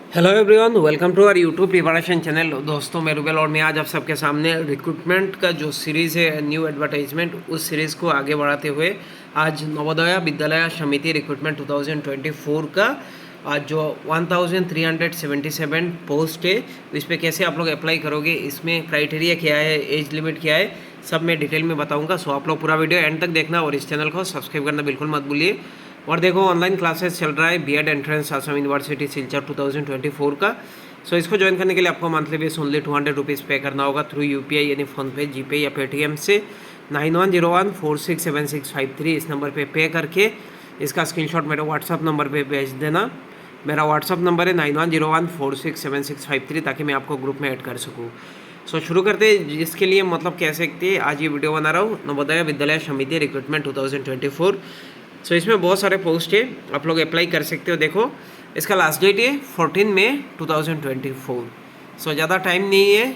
Hello everyone, welcome to our YouTube preparation channel. दोस्तों, मैं रूबेल और मैं आज आप सबके सामने रिक्रूटमेंट का जो सीरीज़ है न्यू एडवर्टाइजमेंट, उस सीरीज़ को आगे बढ़ाते हुए आज नवोदय विद्यालय समिति रिक्रूटमेंट 2024 का आज जो 1377 पोस्ट है, इस पर कैसे आप लोग अप्लाई करोगे, इसमें क्राइटेरिया क्या है, एज लिमिट क्या है, सब मैं डिटेल में बताऊंगा। सो आप लोग पूरा वीडियो एंड तक देखना और इस चैनल को सब्सक्राइब करना बिल्कुल मत भूलिए। और देखो, ऑनलाइन क्लासेस चल रहा है BEd entrance Assam university Silchar 2024 का। सो इसको ज्वाइन करने के लिए आपको मंथली बेस ओनली 200 रुपीज़ पे करना होगा थ्रू यूपीआई यानी फ़ोनपे, जीपे या पेटीएम से 9101467653 इस नंबर पे करके इसका स्क्रीनशॉट मेरे व्हाट्सअप नंबर पे भेज देना। मेरा व्हाट्सअप नंबर है 9101467653 ताकि मैं आपको ग्रुप में ऐड कर सकूँ। सो शुरू करते हैं, जिसके लिए मतलब कह सकते हैं आज ये वीडियो बना रहा हूँ नवोदय विद्यालय समिति रिक्रूटमेंट 2024। सो इसमें बहुत सारे पोस्ट है, आप लोग अप्लाई कर सकते हो। देखो, इसका लास्ट डेट है 14 मई 2024। सो ज़्यादा टाइम नहीं है,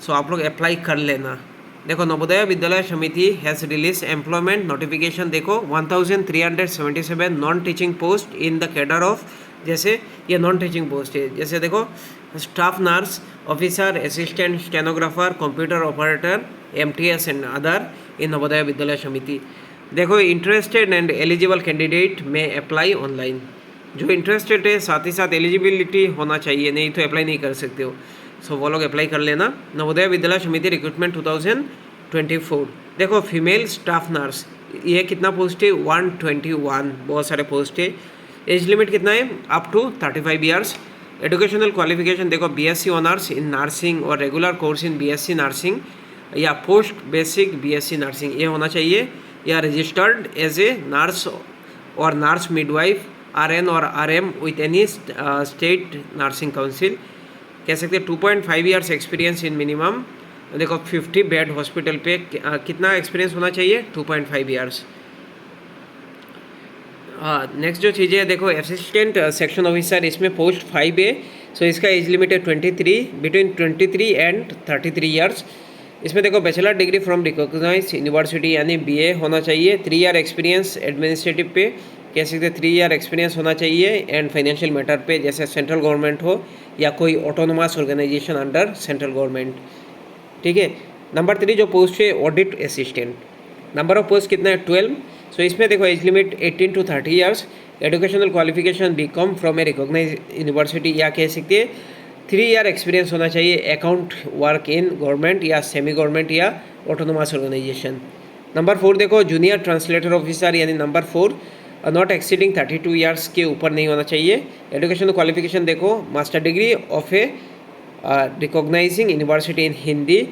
सो आप लोग अप्लाई कर लेना। देखो, नवोदय विद्यालय समिति हैज़ रिलीज एम्प्लॉयमेंट नोटिफिकेशन। देखो, 1377 non teaching post in the cadre of, जैसे ये नॉन टीचिंग पोस्ट है, जैसे देखो staff nurse, officer, assistant, stenographer, computer operator, MTS and other in Navodaya Vidyalaya समिति। देखो, इंटरेस्टेड एंड एलिजिबल कैंडिडेट में अप्लाई ऑनलाइन। जो इंटरेस्टेड है साथ ही साथ एलिजिबिलिटी होना चाहिए, नहीं तो अप्लाई नहीं कर सकते हो। सो वो लोग अप्लाई कर लेना। नवोदय विद्यालय समिति रिक्रूटमेंट 2024। देखो, फीमेल स्टाफ नर्स, ये कितना पोस्ट है 121, बहुत सारे पोस्ट है। एज लिमिट कितना है up to 35 years. Educational qualification देखो, बीएससी ऑनर्स इन नर्सिंग और regular course in BSc nursing या पोस्ट बेसिक बीएससी नर्सिंग ये होना चाहिए, या रजिस्टर्ड एज ए नर्स और नर्स मिडवाइफ आरएन और RM with any state nursing council. कह सकते हैं 2.5 ईयर्स एक्सपीरियंस इन मिनिमम। देखो, 50 बेड हॉस्पिटल पे कितना एक्सपीरियंस होना चाहिए 2.5 ईयर्स। नेक्स्ट जो चीज़ें देखो, असिस्टेंट सेक्शन ऑफिसर, इसमें पोस्ट 5 है। सो इसका एज लिमिट है 23, बिटवीन 23 एंड 33 ईयर्स। इसमें देखो, bachelor degree from recognise university यानी बीए होना चाहिए। 3 ईयर एक्सपीरियंस एडमिनिस्ट्रेटिव पे, कह सकते 3 ईयर एक्सपीरियंस होना चाहिए। एंड फाइनेंशियल मैटर पे, जैसे सेंट्रल गवर्नमेंट हो या कोई autonomous organisation under central government. ठीक है। नंबर 3 जो पोस्ट है audit assistant, number of post कितना है 12। सो इसमें देखो, age limit 18 to 30 years. Educational qualification BCom from a recognise university, या कह सकते हैं 3 ईयर एक्सपीरियंस होना चाहिए अकाउंट वर्क इन गवर्नमेंट या सेमी गवर्नमेंट या ऑटोनोमस ऑर्गेनाइजेशन। नंबर 4 देखो, जूनियर ट्रांसलेटर ऑफिसर यानी नंबर 4, नॉट एक्सीडिंग 32 ईयर्स के ऊपर नहीं होना चाहिए। एजुकेशनल क्वालिफिकेशन देखो, master degree of a recognizing university in Hindi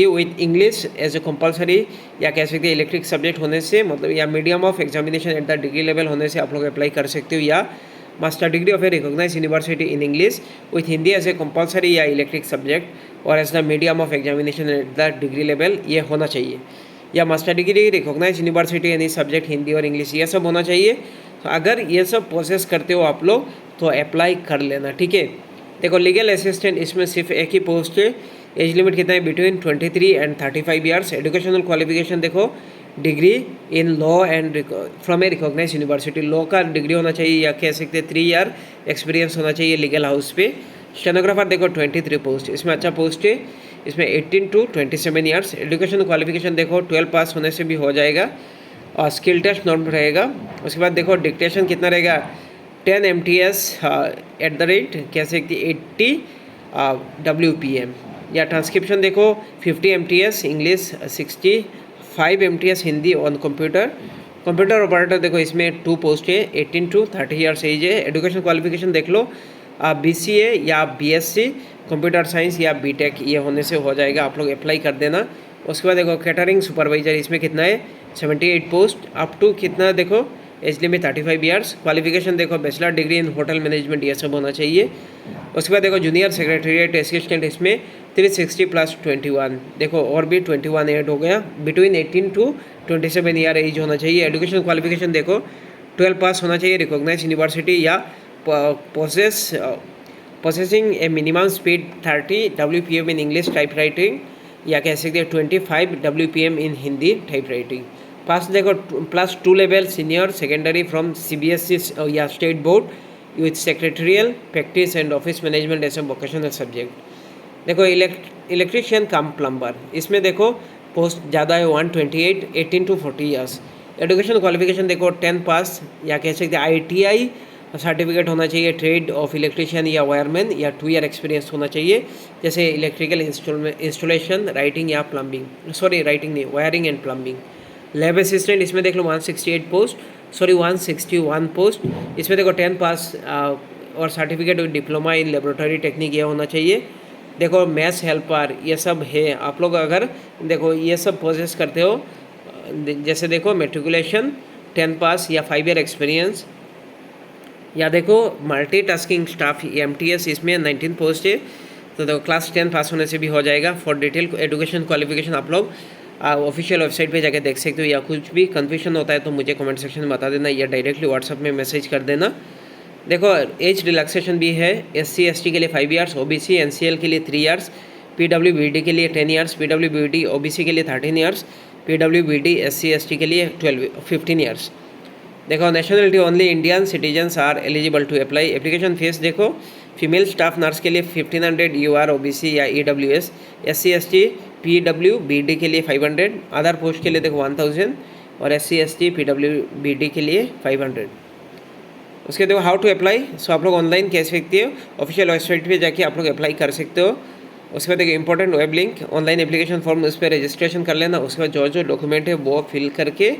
with English as a compulsory, या कह सकते हैं इलेक्ट्रिक सब्जेक्ट होने से, मतलब या medium of examination at the degree level होने से आप लोग अप्लाई कर सकते हो, या master degree of a recognise university in English with Hindi as a compulsory या इलेक्ट्रिक सब्जेक्ट और as the medium of examination at the degree level, ये होना चाहिए। या मास्टर डिग्री रिकॉग्नाइज यूनिवर्सिटी यानी सब्जेक्ट हिंदी और इंग्लिश, ये सब होना चाहिए। तो अगर ये सब प्रोसेस करते हो आप लोग तो अप्लाई कर लेना। ठीक है। देखो, लीगल असिस्टेंट, इसमें सिर्फ एक ही पोस्ट है। एज लिमिट कितना है between 23 and 35 years. Educational qualification देखो, degree in law and from a recognise university, law का डिग्री होना चाहिए, या कह सकते 3 ईयर एक्सपीरियंस होना चाहिए लीगल हाउस पे। स्टेनोग्राफर देखो 23 पोस्ट, इसमें अच्छा पोस्ट है, इसमें 18 to 27 ईयर्स। एजुकेशन क्वालिफिकेशन देखो 12 पास होने से भी हो जाएगा, और स्किल टेस्ट नॉट रहेगा। उसके बाद देखो, डिक्टेशन कितना रहेगा 10 MTS @ कह सकते 80 WPM, या ट्रांसक्रिप्शन देखो 50 MTS English, 65 MTS Hindi on computer. Computer operator देखो, इसमें 2 पोस्ट है, 18 to 30 ईयर्स एज है। एजुकेशन क्वालिफिकेशन देख लो, BCA या BSc कंप्यूटर साइंस या BTech, ये होने से हो जाएगा, आप लोग अप्लाई कर देना। उसके बाद देखो, कैटरिंग सुपरवाइजर, इसमें कितना है 78 पोस्ट, अप टू कितना देखो एज लिमिट 35 ईयर्स। क्वालिफिकेशन देखो, bachelor degree in hotel management, ये सब होना चाहिए। उसके बाद देखो, जूनियर सेक्रेटरीट असिस्टेंट, इसमें 360 + 21, देखो और भी 21 ऐड हो गया। बिटवीन 18 to 27 ईयर एज होना चाहिए। एजुकेशन क्वालिफिकेशन देखो 12 पास होना चाहिए रिकॉग्नाइज यूनिवर्सिटी, या possessing a minimum speed 30 WPM in English type writing, या कह सकते हैं 25 WPM in Hindi type writing. Pass देखो +2 level senior secondary from CBSE या state board, with secretarial practice and office management as a vocational subject. देखो electrician cum plumber, इसमें देखो post ज़्यादा है 128, 18 to 40 ईयर्स। एजुकेशन क्वालिफिकेशन देखो 10 पास या कह सकते हैं ITI सर्टिफिकेट होना चाहिए, ट्रेड ऑफ इलेक्ट्रिशियन या वायरमैन, या 2 ईयर एक्सपीरियंस होना चाहिए, जैसे इलेक्ट्रिकल इंस्टॉलेशन, राइटिंग या प्लम्बिंग, सॉरी राइटिंग नहीं, wiring and plumbing. Lab assistant इसमें देख लो 161 पोस्ट, इसमें देखो 10 पास और certificate with diploma in laboratory technique ये होना चाहिए। देखो मैथ्स हेल्पर ये सब है, आप लोग अगर देखो ये सब प्रोसेस करते हो, जैसे देखो मेट्रिकुलेशन 10 पास या 5 ईयर एक्सपीरियंस, या देखो मल्टीटास्किंग स्टाफ MTS इसमें 19 पोस्ट है, तो देखो क्लास 10 पास होने से भी हो जाएगा। फॉर डिटेल एजुकेशन क्वालिफिकेशन आप लोग ऑफिशियल वेबसाइट पे जाके देख सकते हो, या कुछ भी कन्फ्यूजन होता है तो मुझे कमेंट सेक्शन में बता देना, या डायरेक्टली व्हाट्सअप में मैसेज कर देना। देखो एज रिलैक्सेशन भी है, SC ST के लिए 5 ईयर्स, OBC NCL के लिए 3 ईयर्स, PWBD के लिए 10 ईयर्स, PWBD OBC के लिए 13 ईयर्स, PWBD SC ST के लिए 15 ईयर्स। देखो nationality only Indian citizens are eligible to apply. Application fees देखो फीमेल स्टाफ नर्स के लिए 1500 UR OBC या EWS, SC ST PWBD के लिए 500, अदर पोस्ट के लिए देखो 1000 और SC ST PWBD के लिए 500। उसके देखो हाउ टू अप्लाई, सो आप लोग ऑनलाइन कह सकते हो, ऑफिशियल वेबसाइट पे जाके आप लोग अप्लाई कर सकते हो। उसके बाद देखो important web link, online application form, उस पर रजिस्ट्रेशन कर लेना। उसके बाद जो डॉक्यूमेंट है वो फिल करके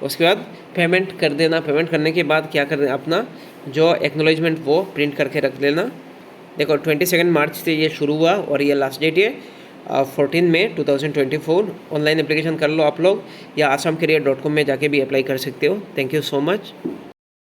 उसके बाद पेमेंट कर देना। पेमेंट करने के बाद क्या करना, अपना जो एक्नॉलेजमेंट वो प्रिंट करके रख लेना। देखो 22 मार्च से ये शुरू हुआ और ये लास्ट डेट है 14 मई 2024। ऑनलाइन एप्लीकेशन कर लो आप लोग, या assamcareer.com में जाके भी अप्लाई कर सकते हो। Thank you so much.